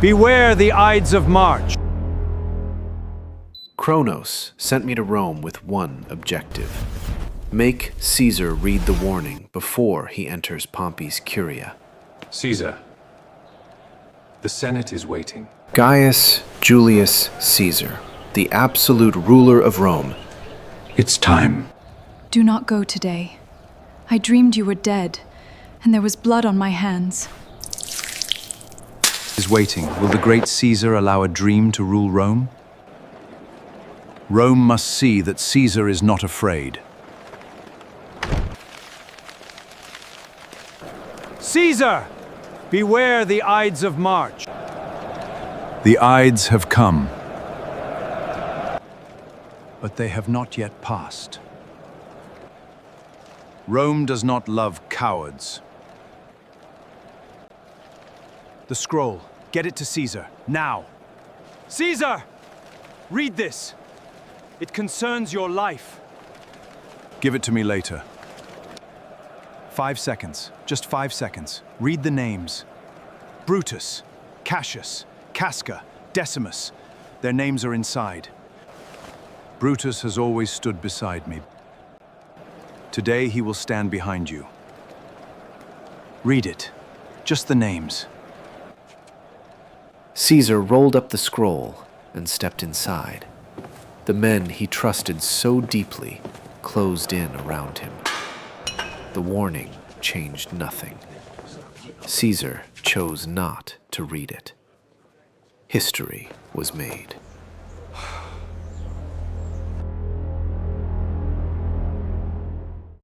Beware the Ides of March. Chronos sent me to Rome with one objective. Make Caesar read the warning before he enters Pompey's Curia. Caesar, the Senate is waiting. Gaius Julius Caesar, the absolute ruler of Rome. It's time. Do not go today. I dreamed you were dead, and there was blood on my hands. Is waiting. Will the great Caesar allow a dream to rule Rome? Rome must see that Caesar is not afraid. Caesar! Beware the Ides of March. The Ides have come, but they have not yet passed. Rome does not love cowards. The scroll. Get it to Caesar, now. Caesar! Read this. It concerns your life. Give it to me later. 5 seconds, just 5 seconds. Read the names. Brutus, Cassius, Casca, Decimus. Their names are inside. Brutus has always stood beside me. Today he will stand behind you. Read it, just the names. Caesar rolled up the scroll and stepped inside. The men he trusted so deeply closed in around him. The warning changed nothing. Caesar chose not to read it. History was made.